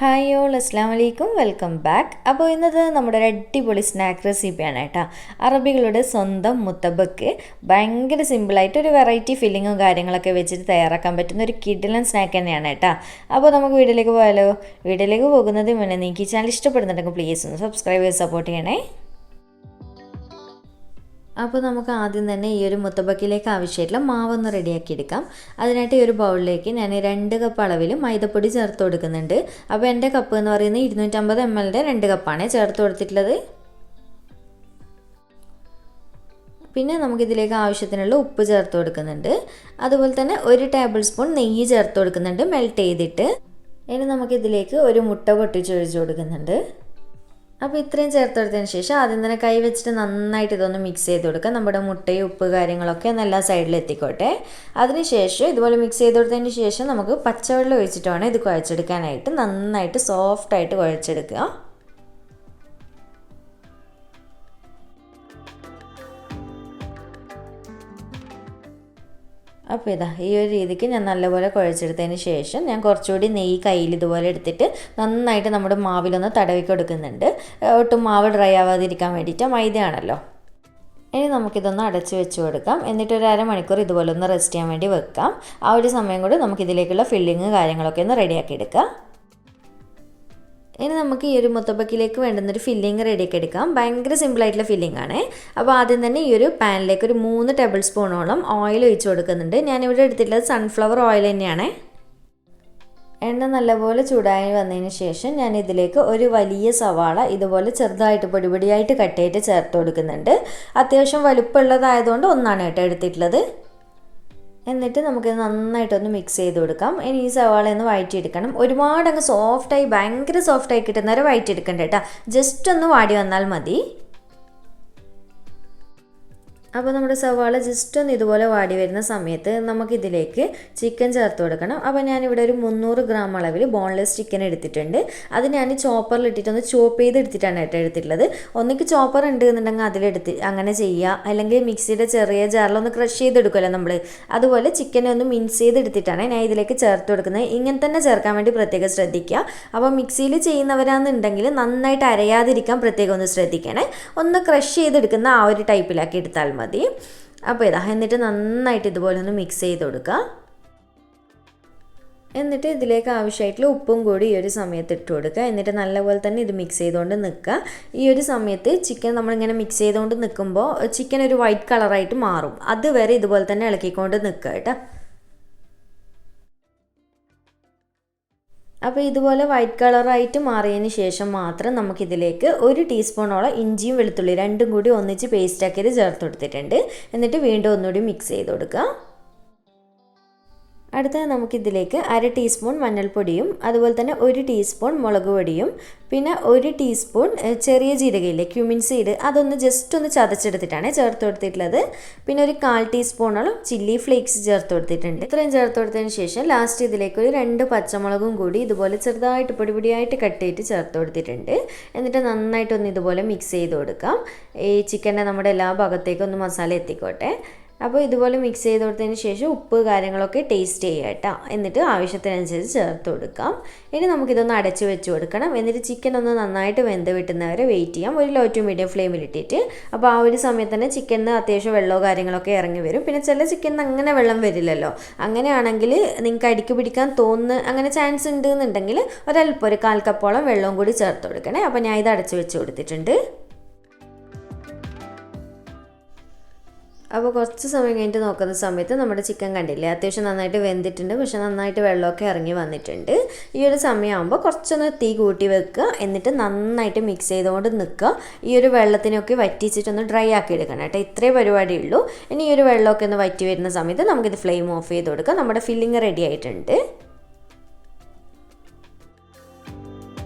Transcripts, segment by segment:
Hi all അസ്സാം വലൈക്കും welcome back. അപ്പോൾ ഇന്നത്തെ നമ്മുടെ ഒരു അടിപൊളി സ്നാക്ക് റെസിപ്പിയാണ് കേട്ടോ. അറബികളുടെ സ്വന്തം മുത്തബക്ക് ഭയങ്കര സിമ്പിളായിട്ട് ഒരു വെറൈറ്റി ഫില്ലിങ്ങും കാര്യങ്ങളൊക്കെ വെച്ചിട്ട് തയ്യാറാക്കാൻ പറ്റുന്ന ഒരു കിഡിലൻ സ്നാക്ക് തന്നെയാണ് കേട്ടോ. അപ്പോൾ നമുക്ക് വീഡിയോയിലേക്ക് പോയാലോ. വീഡിയോയിലേക്ക് പോകുന്നതിന് മുന്നേ നിങ്ങൾക്ക് ഈ ചാനൽ ഇഷ്ടപ്പെടുന്നുണ്ടെങ്കിൽ പ്ലീസ് ഒന്ന് സബ്സ്ക്രൈബ് ചെയ്ത് സപ്പോർട്ട് ചെയ്യണേ. അപ്പോൾ നമുക്ക് ആദ്യം തന്നെ ഈ ഒരു മുത്തബക്കിലേക്ക് ആവശ്യമായിട്ടുള്ള മാവൊന്ന് റെഡിയാക്കി എടുക്കാം. അതിനായിട്ട് ഈ ഒരു ബൗളിലേക്ക് ഞാൻ 2 കപ്പ് അളവിൽ മൈദപ്പൊടി ചേർത്ത് കൊടുക്കുന്നുണ്ട്. അപ്പോൾ എൻ്റെ കപ്പ് എന്ന് പറയുന്നത് 250 ml 2 കപ്പാണ് ചേർത്ത് കൊടുത്തിട്ടുള്ളത്. പിന്നെ നമുക്കിതിലേക്ക് ആവശ്യത്തിനുള്ള ഉപ്പ് ചേർത്ത് കൊടുക്കുന്നുണ്ട്. അതുപോലെ തന്നെ 1 ടേബിൾ സ്പൂൺ നെയ്യ് ചേർത്ത് കൊടുക്കുന്നുണ്ട് മെൽറ്റ് ചെയ്തിട്ട്. ഇനി നമുക്കിതിലേക്ക് ഒരു മുട്ട പൊട്ടിച്ചൊഴിച്ച് കൊടുക്കുന്നുണ്ട്. അപ്പോൾ ഇത്രയും ചേർത്ത് കൊടുത്തതിന് ശേഷം ആദ്യം തന്നെ കൈ വെച്ചിട്ട് നന്നായിട്ട് ഇതൊന്ന് മിക്സ് ചെയ്ത് കൊടുക്കുക. നമ്മുടെ മുട്ടയും ഉപ്പ് കാര്യങ്ങളൊക്കെ ഒന്ന് എല്ലാ സൈഡിൽ എത്തിക്കോട്ടെ. അതിനുശേഷം ഇതുപോലെ മിക്സ് ചെയ്ത് കൊടുത്തതിന് ശേഷം നമുക്ക് പച്ചവെള്ളം ഒഴിച്ചിട്ട് വേണം ഇത് കുഴച്ചെടുക്കാനായിട്ട്. നന്നായിട്ട് സോഫ്റ്റായിട്ട് കുഴച്ചെടുക്കുക. അപ്പോൾ ഇതാ ഈ ഒരു രീതിക്ക് ഞാൻ നല്ലപോലെ കുഴച്ചെടുത്തതിന് ശേഷം ഞാൻ കുറച്ചുകൂടി നെയ്യ് കയ്യിൽ ഇതുപോലെ എടുത്തിട്ട് നന്നായിട്ട് നമ്മുടെ മാവിലൊന്ന് തടവി കൊടുക്കുന്നുണ്ട്. ഒട്ടും മാവ് ഡ്രൈ ആവാതിരിക്കാൻ വേണ്ടിയിട്ട്. മൈദയാണല്ലോ. ഇനി നമുക്കിതൊന്ന് അടച്ച് വെച്ച് കൊടുക്കാം. എന്നിട്ട് ഒരു അരമണിക്കൂർ ഇതുപോലെ ഒന്ന് റെസ്റ്റ് ചെയ്യാൻ വേണ്ടി വെക്കാം. ആ ഒരു സമയം കൊണ്ട് നമുക്കിതിലേക്കുള്ള ഫില്ലിങ് കാര്യങ്ങളൊക്കെ ഒന്ന് റെഡിയാക്കി എടുക്കാം. ഇനി നമുക്ക് ഈ ഒരു മുത്തബക്കിലേക്ക് വേണ്ടുന്നൊരു ഫില്ലിങ് റെഡിയാക്കി എടുക്കാം. ഭയങ്കര സിമ്പിളായിട്ടുള്ള ഫില്ലിംഗ് ആണ്. അപ്പോൾ ആദ്യം തന്നെ ഈ ഒരു പാനിലേക്ക് ഒരു 3 ടേബിൾ സ്പൂണോളം ഓയിൽ ഒഴിച്ച് കൊടുക്കുന്നുണ്ട്. ഞാനിവിടെ എടുത്തിട്ടുള്ളത് സൺഫ്ലവർ ഓയിൽ തന്നെയാണ്. എണ്ണ നല്ലപോലെ ചൂടായി വന്നതിന് ശേഷം ഞാൻ ഇതിലേക്ക് ഒരു വലിയ സവാള ഇതുപോലെ ചെറുതായിട്ട് പൊടിപൊടിയായിട്ട് കട്ട് ചെയ്തിട്ട് ചേർത്ത് കൊടുക്കുന്നുണ്ട്. അത്യാവശ്യം വലുപ്പമുള്ളതായതുകൊണ്ട് ഒന്നാണ് കേട്ടോ എടുത്തിട്ടുള്ളത്. എന്നിട്ട് നമുക്ക് നന്നായിട്ടൊന്ന് മിക്സ് ചെയ്ത് കൊടുക്കാം. ഇനി ഈ സവാള ഒന്ന് വഴറ്റിയെടുക്കണം. ഒരുപാട് അങ്ങ് സോഫ്റ്റായി ഭയങ്കര സോഫ്റ്റായി കിട്ടുന്നവരെ വഴറ്റിയെടുക്കണ്ട കേട്ടോ. ജസ്റ്റ് ഒന്ന് വാടി വന്നാൽ മതി. അപ്പോൾ നമ്മുടെ സവാള ജസ്റ്റ് ഒന്ന് ഇതുപോലെ വാടി വരുന്ന സമയത്ത് നമുക്കിതിലേക്ക് ചിക്കൻ ചേർത്ത് കൊടുക്കണം. അപ്പോൾ ഞാനിവിടെ ഒരു 300 ഗ്രാം അളവിൽ ബോൺലെസ് ചിക്കൻ എടുത്തിട്ടുണ്ട്. അത് ഞാൻ ചോപ്പറിൽ ഇട്ടിട്ടൊന്ന് ചോപ്പ് ചെയ്ത് എടുത്തിട്ടാണ് കേട്ടോ എടുത്തിട്ടുള്ളത്. ഒന്നിക്ക് ചോപ്പർ ഉണ്ട് എന്നുണ്ടെങ്കിൽ അതിലെടുത്ത് അങ്ങനെ ചെയ്യുക. അല്ലെങ്കിൽ മിക്സിയുടെ ചെറിയ ജാറിലൊന്ന് ക്രഷ് ചെയ്തെടുക്കുമല്ലോ നമ്മൾ. അതുപോലെ ചിക്കനെ ഒന്ന് മിൻസ് ചെയ്തെടുത്തിട്ടാണ് ഞാൻ ഇതിലേക്ക് ചേർത്ത് കൊടുക്കുന്നത്. ഇങ്ങനെ തന്നെ ചേർക്കാൻ വേണ്ടി പ്രത്യേകം ശ്രദ്ധിക്കുക. അപ്പോൾ മിക്സിയിൽ ചെയ്യുന്നവരാണെന്നുണ്ടെങ്കിൽ നന്നായിട്ട് അരയാതിരിക്കാൻ പ്രത്യേകം ഒന്ന് ശ്രദ്ധിക്കണേ. ഒന്ന് ക്രഷ് ചെയ്തെടുക്കുന്ന ആ ഒരു ടൈപ്പിലാക്കി എടുത്താൽ മതി. അപ്പോൾ ഇതാ എന്നിട്ട് നന്നായിട്ട് ഇതുപോലെ ഒന്ന് മിക്സ് ചെയ്ത് കൊടുക്കുക. എന്നിട്ട് ഇതിലേക്ക് ആവശ്യമായിട്ടുള്ള ഉപ്പും കൂടി ഈ ഒരു സമയത്ത് ഇട്ട് കൊടുക്കുക. എന്നിട്ട് നല്ലപോലെ തന്നെ ഇത് മിക്സ് ചെയ്തുകൊണ്ട് നിൽക്കുക. ഈ ഒരു സമയത്ത് ചിക്കൻ നമ്മളിങ്ങനെ മിക്സ് ചെയ്തുകൊണ്ട് നിൽക്കുമ്പോൾ ചിക്കൻ ഒരു വൈറ്റ് കളറായിട്ട് മാറും. അതുവരെ ഇതുപോലെ തന്നെ ഇളക്കിക്കൊണ്ട് നിൽക്കുക കേട്ടോ. അപ്പോൾ ഇതുപോലെ വൈറ്റ് കളറായിട്ട് മാറിയതിന് ശേഷം മാത്രം നമുക്കിതിലേക്ക് 1 ടീസ്പൂണോളം ഇഞ്ചിയും വെളുത്തുള്ളി രണ്ടും കൂടി ഒന്നിച്ച് പേസ്റ്റാക്കിയത് ചേർത്ത് കൊടുത്തിട്ടുണ്ട്. എന്നിട്ട് വീണ്ടും ഒന്നുകൂടി മിക്സ് ചെയ്ത് കൊടുക്കുക. അടുത്തത് നമുക്കിതിലേക്ക് 1/2 ടീസ്പൂൺ മഞ്ഞൾപ്പൊടിയും അതുപോലെ തന്നെ 1 ടീസ്പൂൺ മുളക് പൊടിയും പിന്നെ 1 ടീസ്പൂൺ ചെറിയ ജീരകയില്ലേ ക്യുമിൻ സീഡ് അതൊന്ന് ജസ്റ്റ് ഒന്ന് ചതച്ചെടുത്തിട്ടാണ് ചേർത്ത് കൊടുത്തിട്ടുള്ളത്. പിന്നെ ഒരു 1/4 ടീസ്പൂണോളം ചില്ലി ഫ്ലേക്സ് ചേർത്ത് കൊടുത്തിട്ടുണ്ട്. ഇത്രയും ചേർത്ത് കൊടുത്തതിന് ശേഷം ലാസ്റ്റ് ഇതിലേക്ക് ഒരു 2 പച്ചമുളകും കൂടി ഇതുപോലെ ചെറുതായിട്ട് പൊടിപൊടിയായിട്ട് കട്ട് ചെയ്തിട്ട് ചേർത്ത് കൊടുത്തിട്ടുണ്ട്. എന്നിട്ട് നന്നായിട്ടൊന്ന് ഇതുപോലെ മിക്സ് ചെയ്ത് കൊടുക്കാം. ഈ ചിക്കൻ്റെ നമ്മുടെ എല്ലാ ഭാഗത്തേക്കും ഒന്ന് മസാല എത്തിക്കോട്ടെ. അപ്പോൾ ഇതുപോലെ മിക്സ് ചെയ്ത് കൊടുത്തതിന് ശേഷം ഉപ്പ് കാര്യങ്ങളൊക്കെ ടേസ്റ്റ് ചെയ്യുക കേട്ടോ. എന്നിട്ട് ആവശ്യത്തിനനുസരിച്ച് ചേർത്ത് കൊടുക്കാം. ഇനി നമുക്കിതൊന്ന് അടച്ച് വെച്ച് കൊടുക്കണം. എന്നിട്ട് ചിക്കൻ ഒന്ന് നന്നായിട്ട് വെന്ത് വിട്ടുന്നവരെ വെയിറ്റ് ചെയ്യാം. ഒരു ലോ ടു മീഡിയം ഫ്ലെയിമിലിട്ടിട്ട്. അപ്പോൾ ആ ഒരു സമയത്ത് തന്നെ ചിക്കനിന് അത്യാവശ്യം വെള്ളവും കാര്യങ്ങളൊക്കെ ഇറങ്ങി വരും. പിന്നെ ചില ചിക്കനിന് അങ്ങനെ വെള്ളം വരില്ലല്ലോ. അങ്ങനെയാണെങ്കിൽ നിങ്ങൾക്ക് അടിക്ക് പിടിക്കാൻ തോന്നുന്ന അങ്ങനെ ചാൻസ് ഉണ്ട് എന്നുണ്ടെങ്കിൽ ഒരല്പം ഒരു 1/4 കപ്പോളം വെള്ളവും കൂടി ചേർത്ത് കൊടുക്കണേ. അപ്പോൾ ഞാൻ ഇത് അടച്ച് വെച്ച് കൊടുത്തിട്ടുണ്ട്. അപ്പോൾ കുറച്ച് സമയം കഴിഞ്ഞിട്ട് നോക്കുന്ന സമയത്ത് നമ്മുടെ ചിക്കൻ കണ്ടില്ലേ അത്യാവശ്യം നന്നായിട്ട് വെന്തിട്ടുണ്ട്. പക്ഷെ നന്നായിട്ട് വെള്ളമൊക്കെ ഇറങ്ങി വന്നിട്ടുണ്ട്. ഈ ഒരു സമയമാകുമ്പോൾ കുറച്ചൊന്ന് തീ കൂട്ടി വെക്കുക. എന്നിട്ട് നന്നായിട്ട് മിക്സ് ചെയ്തുകൊണ്ട് നിൽക്കുക. ഈ ഒരു വെള്ളത്തിനൊക്കെ വറ്റിച്ചിട്ടൊന്ന് ഡ്രൈ ആക്കി എടുക്കണം കേട്ടോ. ഇത്രേ പരിപാടിയുള്ളൂ. ഇനി ഈ ഒരു വെള്ളമൊക്കെ ഒന്ന് വറ്റി വരുന്ന സമയത്ത് നമുക്കിത് ഫ്ലെയിം ഓഫ് ചെയ്ത് കൊടുക്കാം. നമ്മുടെ ഫില്ലിങ് റെഡി ആയിട്ടുണ്ട്.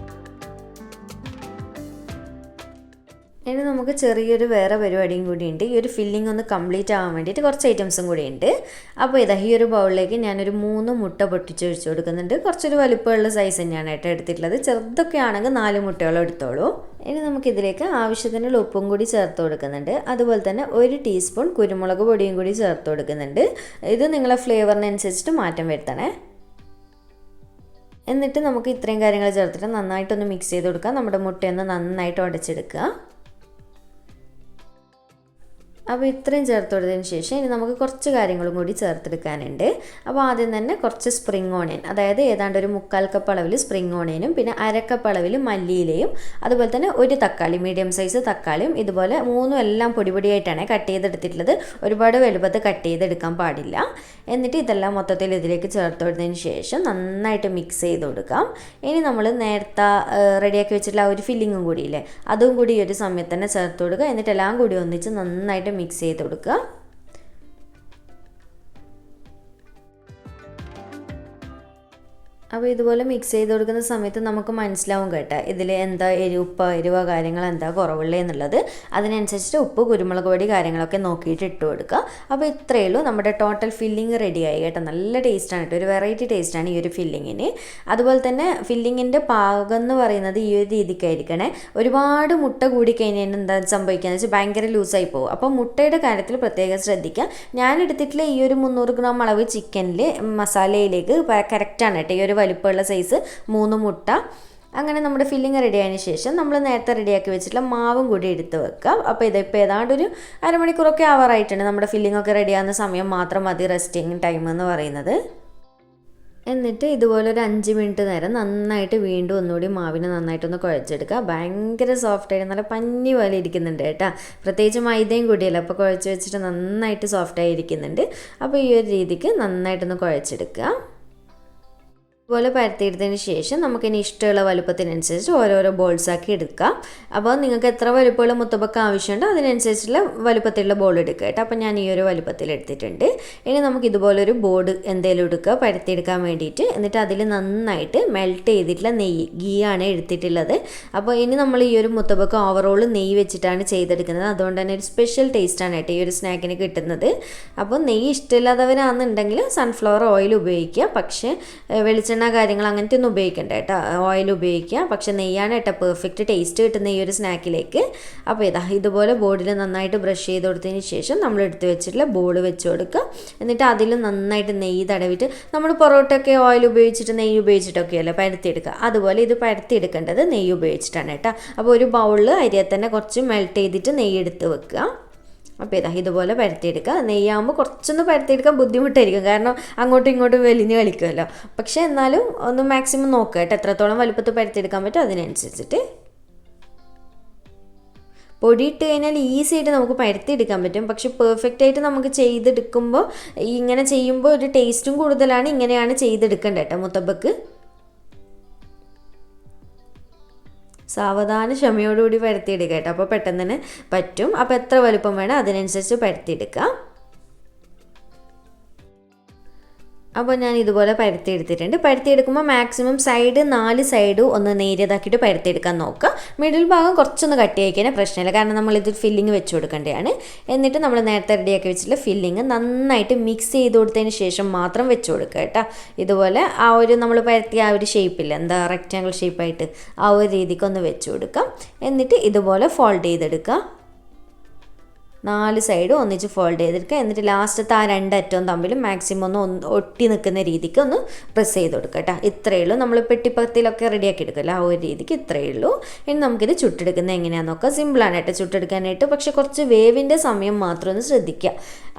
ഇനി നമുക്ക് ചെറിയൊരു വേറെ പരിപാടിയും കൂടിയുണ്ട്. ഈ ഒരു ഫില്ലിംഗ് ഒന്ന് കംപ്ലീറ്റ് ആവാൻ വേണ്ടിയിട്ട് കുറച്ച് ഐറ്റംസും കൂടി ഉണ്ട്. അപ്പോൾ ഇതാ ഈ ഒരു ബൗളിലേക്ക് ഞാനൊരു 3 മുട്ട പൊട്ടിച്ചൊഴിച്ച് കൊടുക്കുന്നുണ്ട്. കുറച്ചൊരു വലുപ്പമുള്ള സൈസ് തന്നെയാണ് കേട്ടോ എടുത്തിട്ടുള്ളത്. ചെറുതൊക്കെ ആണെങ്കിൽ 4 മുട്ടയോളം എടുത്തോളൂ. ഇനി നമുക്കിതിലേക്ക് ആവശ്യത്തിനുള്ള ഉപ്പും കൂടി ചേർത്ത് കൊടുക്കുന്നുണ്ട്. അതുപോലെ തന്നെ 1 ടീസ്പൂൺ കുരുമുളക് പൊടിയും കൂടി ചേർത്ത് കൊടുക്കുന്നുണ്ട്. ഇത് നിങ്ങളെ ഫ്ലേവറിനനുസരിച്ചിട്ട് മാറ്റം വരുത്തണേ. എന്നിട്ട് നമുക്ക് ഇത്രയും കാര്യങ്ങൾ ചേർത്തിട്ട് നന്നായിട്ടൊന്ന് മിക്സ് ചെയ്ത് കൊടുക്കാം. നമ്മുടെ മുട്ടയൊന്ന് നന്നായിട്ട് ഉടച്ചെടുക്കുക. അപ്പോൾ ഇത്രയും ചേർത്ത് കൊടുത്തതിന് ശേഷം ഇനി നമുക്ക് കുറച്ച് കാര്യങ്ങളും കൂടി ചേർത്തെടുക്കാനുണ്ട്. അപ്പോൾ ആദ്യം തന്നെ കുറച്ച് സ്പ്രിംഗ് ഓണിയൻ, അതായത് ഏതാണ്ട് ഒരു 3/4 കപ്പ് അളവിൽ സ്പ്രിംഗ് ഓണിയനും പിന്നെ 1/2 കപ്പ് അളവിൽ മല്ലിയിലയും അതുപോലെ തന്നെ ഒരു തക്കാളി, മീഡിയം സൈസ് തക്കാളിയും ഇതുപോലെ മൂന്നും എല്ലാം പൊടിയായിട്ടാണ് കട്ട് ചെയ്തെടുത്തിട്ടുള്ളത്. ഒരുപാട് വലുപ്പത്തിൽ കട്ട് ചെയ്തെടുക്കാൻ പാടില്ല. എന്നിട്ട് ഇതെല്ലാം മൊത്തത്തിൽ ഇതിലേക്ക് ചേർത്ത് കൊടുത്തതിന് ശേഷം നന്നായിട്ട് മിക്സ് ചെയ്ത് കൊടുക്കാം. ഇനി നമ്മൾ നേരത്തെ റെഡിയാക്കി വെച്ചിട്ടുള്ള ആ ഒരു ഫില്ലിങ്ങും കൂടിയില്ലേ, അതും കൂടി ഈ ഒരു സമയത്ത് തന്നെ ചേർത്ത് കൊടുക്കുക. എന്നിട്ട് എല്ലാം കൂടി ഒന്നിച്ച് നന്നായിട്ട് മിക്സ് ചെയ്ത് കൊടുക്കുക. അപ്പോൾ ഇതുപോലെ മിക്സ് ചെയ്ത് കൊടുക്കുന്ന സമയത്ത് നമുക്ക് മനസ്സിലാവും കേട്ടോ ഇതിൽ എന്താ എരിവോ കാര്യങ്ങൾ എന്താ കുറവുള്ളത് എന്നുള്ളത്. അതിനനുസരിച്ചിട്ട് ഉപ്പ്, കുരുമുളക് പൊടി കാര്യങ്ങളൊക്കെ നോക്കിയിട്ട് ഇട്ട് കൊടുക്കുക. അപ്പോൾ ഇത്രയേ ഉള്ളൂ, നമ്മുടെ ടോട്ടൽ ഫില്ലിങ് റെഡിയായി കേട്ടോ. നല്ല ടേസ്റ്റാണ് കേട്ടോ, ഒരു വെറൈറ്റി ടേസ്റ്റാണ് ഈ ഒരു ഫില്ലിങ്ങിന്. അതുപോലെ തന്നെ ഫില്ലിങ്ങിൻ്റെ പാകം എന്ന് പറയുന്നത് ഈ ഒരു രീതിക്കായിരിക്കണേ. ഒരുപാട് മുട്ട കൂടിക്കഴിഞ്ഞാൽ എന്താ സംഭവിക്കുകയെന്ന് വെച്ചാൽ ഭയങ്കര ലൂസായി പോകും. അപ്പോൾ മുട്ടയുടെ കാര്യത്തിൽ പ്രത്യേകം ശ്രദ്ധിക്കുക. ഞാൻ എടുത്തിട്ടുള്ള ഈ ഒരു 300 ഗ്രാം അളവ് ചിക്കനിൽ മസാലയിലേക്ക് കറക്റ്റാണ് കേട്ടോ ഈ ഒരു വലിപ്പമുള്ള സൈസ് 3 മുട്ട. അങ്ങനെ നമ്മുടെ ഫില്ലിങ് റെഡി ആയതിനു ശേഷം നമ്മൾ നേരത്തെ റെഡിയാക്കി വെച്ചിട്ടുള്ള മാവും കൂടി എടുത്ത് വെക്കാം. അപ്പോൾ ഇതിപ്പോൾ ഏതാണ്ട് ഒരു അരമണിക്കൂറൊക്കെ ആവാറായിട്ടുണ്ട്. നമ്മുടെ ഫില്ലിങ്ങൊക്കെ റെഡിയാകുന്ന സമയം മാത്രം മതി റെസ്റ്റിംഗ് ടൈം എന്ന് പറയുന്നത്. എന്നിട്ട് ഇതുപോലെ ഒരു 5 മിനിറ്റ് നേരം നന്നായിട്ട് വീണ്ടും ഒന്നുകൂടി മാവിനെ നന്നായിട്ടൊന്ന് കുഴച്ചെടുക്കുക. ഭയങ്കര സോഫ്റ്റായിട്ട് നല്ല പഞ്ഞി പോലെ ഇരിക്കുന്നുണ്ട് കേട്ടോ. പ്രത്യേകിച്ച് മൈദയും കൂടിയല്ല, അപ്പോൾ കുഴച്ച് വെച്ചിട്ട് നന്നായിട്ട് സോഫ്റ്റായി ഇരിക്കുന്നുണ്ട്. അപ്പോൾ ഈ ഒരു രീതിക്ക് നന്നായിട്ടൊന്ന് കുഴച്ചെടുക്കുക. ഇതുപോലെ പരത്തിയെടുത്തതിന് ശേഷം നമുക്കിനി ഇഷ്ടമുള്ള വലുപ്പത്തിനനുസരിച്ച് ഓരോരോ ബോൾസാക്കി എടുക്കാം. അപ്പോൾ നിങ്ങൾക്ക് എത്ര വലുപ്പമുള്ള മുത്തബക്ക് ആവശ്യമുണ്ടോ അതിനനുസരിച്ചുള്ള വലുപ്പത്തിലുള്ള ബോൾ എടുക്കുക കേട്ടോ. അപ്പോൾ ഞാൻ ഈ ഒരു വലുപ്പത്തിൽ എടുത്തിട്ടുണ്ട്. ഇനി നമുക്ക് ഇതുപോലൊരു ബോർഡ് എന്തെങ്കിലും എടുക്കുക പരത്തിയെടുക്കാൻ വേണ്ടിയിട്ട്. എന്നിട്ട് അതിൽ നന്നായിട്ട് മെൽറ്റ് ചെയ്തിട്ടുള്ള നെയ്യ്, ഗീ ആണ് എടുത്തിട്ടുള്ളത്. അപ്പോൾ ഇനി നമ്മൾ ഈ ഒരു മുത്തബക്ക് ഓവറോൾ നെയ്യ് വെച്ചിട്ടാണ് ചെയ്തെടുക്കുന്നത്. അതുകൊണ്ട് തന്നെ ഒരു സ്പെഷ്യൽ ടേസ്റ്റാണ് കേട്ടോ ഈ ഒരു സ്നാക്കിന് കിട്ടുന്നത്. അപ്പോൾ നെയ്യ് ഇഷ്ടമില്ലാത്തവരാണെന്നുണ്ടെങ്കിൽ സൺഫ്ലവർ ഓയിൽ ഉപയോഗിക്കുക. പക്ഷേ വെളിച്ചെണ്ണ കാര്യങ്ങൾ അങ്ങനത്തെ ഒന്നും ഉപയോഗിക്കണ്ട കേട്ടോ, ഓയിൽ ഉപയോഗിക്കുക. പക്ഷെ നെയ്യാണ് കേട്ടോ പെർഫെക്റ്റ് ടേസ്റ്റ് കിട്ടുന്ന ഈ ഒരു സ്നാക്കിലേക്ക്. അപ്പോൾ ഇതുപോലെ ബോർഡിൽ നന്നായിട്ട് ബ്രഷ് ചെയ്ത് കൊടുത്തതിന് ശേഷം നമ്മൾ എടുത്ത് വെച്ചിട്ടുള്ള ബോൾ വെച്ച് കൊടുക്കുക. എന്നിട്ട് അതിൽ നന്നായിട്ട് നെയ്യ് തടവിട്ട് നമ്മൾ പൊറോട്ടയൊക്കെ ഓയിൽ ഉപയോഗിച്ചിട്ട് നെയ്യ് ഉപയോഗിച്ചിട്ടൊക്കെയല്ലേ പരത്തിയെടുക്കുക, അതുപോലെ ഇത് പരത്തിയെടുക്കേണ്ടത് നെയ്യ് ഉപയോഗിച്ചിട്ടാണ് കേട്ടോ. അപ്പോൾ ഒരു ബൗളിൽ അരിയെ തന്നെ കുറച്ച് മെൽറ്റ് ചെയ്തിട്ട് നെയ്യ് എടുത്ത് വെക്കുക. അപ്പോൾ ഇതുപോലെ പരത്തിയെടുക്കുക. നെയ്യാകുമ്പോൾ കുറച്ചൊന്ന് പരത്തിയെടുക്കാൻ ബുദ്ധിമുട്ടായിരിക്കും, കാരണം അങ്ങോട്ടും ഇങ്ങോട്ടും വലിഞ്ഞ് കളിക്കുമല്ലോ. പക്ഷേ എന്നാലും ഒന്ന് മാക്സിമം നോക്കുക കേട്ടോ, എത്രത്തോളം വലുപ്പത്തിൽ പരത്തിയെടുക്കാൻ പറ്റും അതിനനുസരിച്ചിട്ട്. പൊടിയിട്ട് കഴിഞ്ഞാൽ ഈസി ആയിട്ട് നമുക്ക് പരത്തിയെടുക്കാൻ പറ്റും. പക്ഷെ പെർഫെക്റ്റ് ആയിട്ട് നമുക്ക് ചെയ്തെടുക്കുമ്പോൾ ഇങ്ങനെ ചെയ്യുമ്പോൾ ഒരു ടേസ്റ്റും കൂടുതലാണ്. ഇങ്ങനെയാണ് ചെയ്തെടുക്കേണ്ടത് കേട്ടോ മുത്തബക്ക്. സാവധാന ക്ഷമയോടുകൂടി പരത്തിയെടുക്കുക കേട്ടോ, അപ്പോൾ പെട്ടെന്ന് തന്നെ പറ്റും. അപ്പോൾ എത്ര വലുപ്പം വേണം അതിനനുസരിച്ച് പരത്തിയെടുക്കുക. അപ്പോൾ ഞാൻ ഇതുപോലെ പരത്തിയെടുത്തിട്ടുണ്ട്. പരത്തിയെടുക്കുമ്പോൾ മാക്സിമം 4 സൈഡും ഒന്ന് നേരിയതാക്കിയിട്ട് പരത്തിയെടുക്കാൻ നോക്കുക. മിഡിൽ ഭാഗം കുറച്ചൊന്ന് കട്ടി ആക്കിയാൽ പ്രശ്നമില്ല, കാരണം നമ്മളിത് ഫില്ലിങ് വെച്ച് കൊടുക്കേണ്ടതാണ്. എന്നിട്ട് നമ്മൾ നേരത്തെ റെഡിയാക്കി വെച്ചിട്ടുള്ള ഫില്ലിങ് നന്നായിട്ട് മിക്സ് ചെയ്ത് കൊടുത്തതിന് ശേഷം മാത്രം വെച്ച് കൊടുക്കുക കേട്ടോ. ഇതുപോലെ ആ ഒരു നമ്മൾ പരത്തിയ ആ ഒരു ഷേപ്പില്ല, എന്താ റെക്റ്റാങ്കിൾ ഷേപ്പായിട്ട് ആ ഒരു രീതിക്കൊന്ന് വെച്ച് കൊടുക്കാം. എന്നിട്ട് ഇതുപോലെ ഫോൾഡ് ചെയ്തെടുക്കുക. 4 സൈഡും ഒന്നിച്ച് ഫോൾഡ് ചെയ്തെടുക്കുക. എന്നിട്ട് ലാസ്റ്റത്തെ ആ 2 അറ്റവും തമ്മിൽ മാക്സിമം ഒന്ന് ഒട്ടി നിൽക്കുന്ന രീതിക്ക് ഒന്ന് പ്രസ് ചെയ്ത് കൊടുക്കുക കേട്ടോ. ഇത്രയേ ഉള്ളൂ. നമ്മൾ പെട്ടിപ്പത്തിലൊക്കെ റെഡിയാക്കി എടുക്കുമല്ലോ ആ ഒരു രീതിക്ക് ഇത്രയേ ഉള്ളൂ. ഇനി നമുക്കിത് ചുട്ടെടുക്കുന്നത് എങ്ങനെയാണെന്ന് നോക്കാം. സിമ്പിളാണ് കേട്ടോ ചുട്ടെടുക്കാനായിട്ട്, പക്ഷേ കുറച്ച് വേവിൻ്റെ സമയം മാത്രം ഒന്ന് ശ്രദ്ധിക്കുക.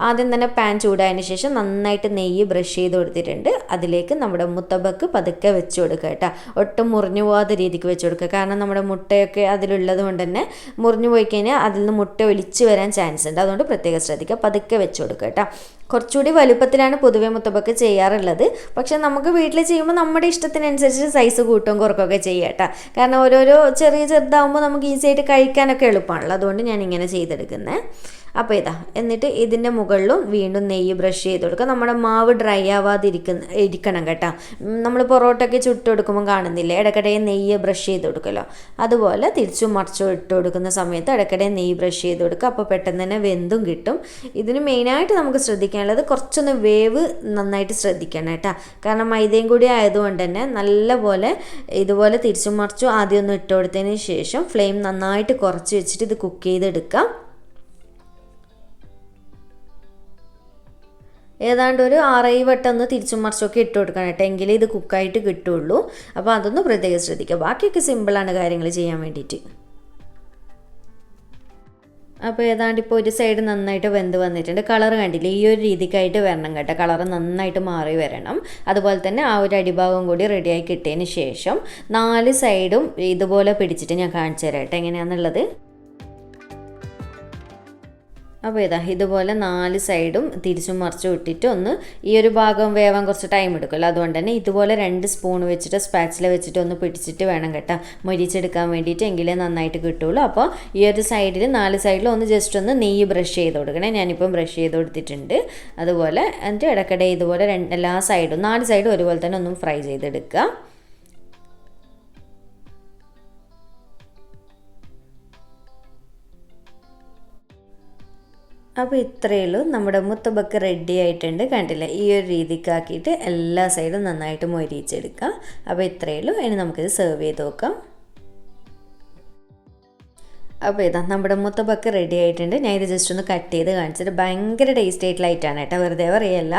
ആദ്യം തന്നെ പാൻ ചൂടായതിന് ശേഷം നന്നായിട്ട് നെയ്യ് ബ്രഷ് ചെയ്ത് കൊടുത്തിട്ടുണ്ട്. അതിലേക്ക് നമ്മുടെ മുത്തബക്ക് പതുക്കെ വെച്ച് കൊടുക്കുക കേട്ടോ. ഒട്ടും മുറിഞ്ഞു പോകാത്ത രീതിക്ക് വെച്ച് കൊടുക്കുക, കാരണം നമ്മുടെ മുട്ടയൊക്കെ അതിലുള്ളത് കൊണ്ട് തന്നെ മുറിഞ്ഞു പോയി കഴിഞ്ഞാൽ അതിൽ നിന്ന് മുട്ട ഒലിച്ച് വരാൻ ചാൻസ് ഉണ്ട്. അതുകൊണ്ട് പ്രത്യേകം ശ്രദ്ധിക്കുക, പതുക്കെ വെച്ച് കൊടുക്കുക കേട്ടോ. കുറച്ചുകൂടി വലുപ്പത്തിലാണ് പൊതുവെ മുത്തബക്ക് ചെയ്യാറുള്ളത്. പക്ഷെ നമുക്ക് വീട്ടിൽ ചെയ്യുമ്പോൾ നമ്മുടെ ഇഷ്ടത്തിനനുസരിച്ച് സൈസ് കൂട്ടും കുറക്കുകയൊക്കെ ചെയ്യുക കേട്ടോ. കാരണം ഓരോരോ ചെറുതാകുമ്പോൾ നമുക്ക് ഈസി ആയിട്ട് കഴിക്കാനൊക്കെ എളുപ്പമാണല്ലോ, അതുകൊണ്ട് ഞാൻ ഇങ്ങനെ ചെയ്തെടുക്കുന്നത്. അപ്പോൾ എന്നിട്ട് ഇതിൻ്റെ മുകളിലും വീണ്ടും നെയ്യ് ബ്രഷ് ചെയ്ത് കൊടുക്കുക. നമ്മുടെ മാവ് ഡ്രൈ ഇരിക്കണം കേട്ടോ. നമ്മൾ പൊറോട്ടയൊക്കെ ചുട്ട് കൊടുക്കുമ്പോൾ കാണുന്നില്ലേ ഇടയ്ക്കിടെ നെയ്യ് ബ്രഷ് ചെയ്ത് കൊടുക്കുമല്ലോ, അതുപോലെ തിരിച്ചും മറിച്ചും ഇട്ട് കൊടുക്കുന്ന സമയത്ത് ഇടയ്ക്കിടെ നെയ്യ് ബ്രഷ് ചെയ്ത് കൊടുക്കുക. അപ്പോൾ പെട്ടെന്ന് തന്നെ വെന്തും കിട്ടും. ഇതിന് മെയിനായിട്ട് നമുക്ക് ശ്രദ്ധിക്കാനുള്ളത് കുറച്ചൊന്ന് വേവ് നന്നായിട്ട് ശ്രദ്ധിക്കണം കേട്ടോ, കാരണം മൈദയും കൂടി ആയതുകൊണ്ട് തന്നെ നല്ലപോലെ ഇതുപോലെ തിരിച്ചും മറിച്ചും ആദ്യം ഒന്ന് ഇട്ട് കൊടുത്തതിന് ശേഷം ഫ്ലെയിം നന്നായിട്ട് കുറച്ച് വെച്ചിട്ട് ഇത് കുക്ക് ചെയ്തെടുക്കാം. ഏതാണ്ട് ഒരു 6-7 വട്ടം ഒന്ന് തിരിച്ചും മറിച്ചൊക്കെ ഇട്ട് കൊടുക്കണം കേട്ടോ, എങ്കിലേ ഇത് കുക്കായിട്ട് കിട്ടുള്ളൂ. അപ്പോൾ അതൊന്ന് പ്രത്യേകം ശ്രദ്ധിക്കുക. ബാക്കിയൊക്കെ സിമ്പിളാണ് കാര്യങ്ങൾ ചെയ്യാൻ വേണ്ടിയിട്ട്. അപ്പോൾ ഏതാണ്ട് ഇപ്പോൾ ഒരു സൈഡ് നന്നായിട്ട് വെന്ത് വന്നിട്ടുണ്ട്. കളർ കണ്ടില്ലേ, ഈ ഒരു രീതിക്കായിട്ട് വരണം കേട്ടോ, കളർ നന്നായിട്ട് മാറി വരണം. അതുപോലെ തന്നെ ആ ഒരു അടിഭാഗം കൂടി റെഡിയായി കിട്ടിയതിന് ശേഷം 4 സൈഡും ഇതുപോലെ പിടിച്ചിട്ട് ഞാൻ കാണിച്ചു തരാം കേട്ടോ എങ്ങനെയാണെന്നുള്ളത്. അപ്പോൾ ഇതുപോലെ 4 സൈഡും തിരിച്ചും മറിച്ചും ഇട്ടിട്ട് ഒന്ന് ഈ ഒരു ഭാഗം വേവാൻ കുറച്ച് ടൈം എടുക്കുമല്ലോ, അതുകൊണ്ട് തന്നെ ഇതുപോലെ 2 സ്പൂൺ വെച്ചിട്ട് സ്പാച്ചില വെച്ചിട്ട് ഒന്ന് പിടിച്ചിട്ട് വേണം കേട്ടോ മൊരിച്ചെടുക്കാൻ വേണ്ടിയിട്ട്, എങ്കിലേ നന്നായിട്ട് കിട്ടുള്ളൂ. അപ്പോൾ ഈ ഒരു സൈഡിൽ 4 സൈഡിലും ഒന്ന് ജസ്റ്റ് ഒന്ന് നെയ്യ് ബ്രഷ് ചെയ്ത് കൊടുക്കണേ. ഞാനിപ്പം ബ്രഷ് ചെയ്ത് കൊടുത്തിട്ടുണ്ട്. അതുപോലെ എന്നിട്ട് ഇടയ്ക്കിടെ ഇതുപോലെ എല്ലാ സൈഡും 4 സൈഡും ഒരുപോലെ തന്നെ ഒന്നും ഫ്രൈ ചെയ്തെടുക്കുക. അപ്പോൾ ഇത്രയേ ഉള്ളൂ, നമ്മുടെ മുത്തബക്ക് റെഡി ആയിട്ടുണ്ട്. കണ്ടില്ലേ, ഈ ഒരു രീതിക്കാക്കിയിട്ട് എല്ലാ സൈഡും നന്നായിട്ട് മൊരിയിച്ചെടുക്കാം. അപ്പോൾ ഇത്രയേ ഉള്ളൂ. ഇനി നമുക്കിത് സെർവ് ചെയ്ത് നോക്കാം. അപ്പോൾ നമ്മുടെ മുത്തബക്ക് റെഡി ആയിട്ടുണ്ട്. ഞാൻ ഇത് ജസ്റ്റ് ഒന്ന് കട്ട് ചെയ്ത് കാണിച്ചിട്ട് ഭയങ്കര ടേസ്റ്റ് ആയിട്ടുള്ള ഐറ്റമാണ് കേട്ടോ, വെറുതെ പറയല്ല.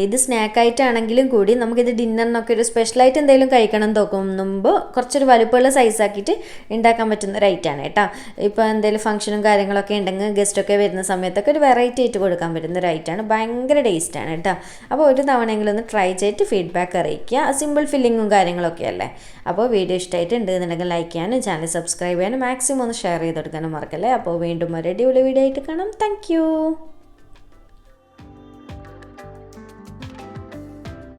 ഇത് സ്നാക്കായിട്ടാണെങ്കിലും കൂടി നമുക്കിത് ഡിന്നറിനൊക്കെ ഒരു സ്പെഷ്യലായിട്ട് എന്തെങ്കിലും കഴിക്കണം തോന്നുമ്പോൾ കുറച്ചൊരു വലുപ്പമുള്ള സൈസാക്കിയിട്ട് ഉണ്ടാക്കാൻ പറ്റുന്ന ഒരു ഐറ്റമാണ് കേട്ടോ. ഇപ്പോൾ എന്തെങ്കിലും ഫംഗ്ഷനും കാര്യങ്ങളൊക്കെ ഉണ്ടെങ്കിൽ ഗസ്റ്റൊക്കെ വരുന്ന സമയത്തൊക്കെ ഒരു വെറൈറ്റി ആയിട്ട് കൊടുക്കാൻ പറ്റുന്ന ഒരു ഐറ്റമാണ്. ഭയങ്കര ടേസ്റ്റാണ് കേട്ടോ. അപ്പോൾ ഒരു തവണയെങ്കിലും ഒന്ന് ട്രൈ ചെയ്തിട്ട് ഫീഡ്ബാക്ക് അറിയിക്കുക. സിമ്പിൾ ഫില്ലിങ്ങും കാര്യങ്ങളൊക്കെ അല്ലേ. അപ്പോൾ വീഡിയോ ഇഷ്ടമായിട്ടുണ്ട് എന്നുണ്ടെങ്കിൽ ലൈക്ക് ചെയ്യാനും ചാനൽ സബ്സ്ക്രൈബ് ചെയ്യാനും മാക്സിമം ഒന്ന് ഷെയർ ചെയ്ത് കൊടുക്കാനും മറക്കല്ലേ. അപ്പോൾ വീണ്ടും ഒരു അടിപൊളി വീഡിയോ ആയിട്ട് കാണാം. താങ്ക്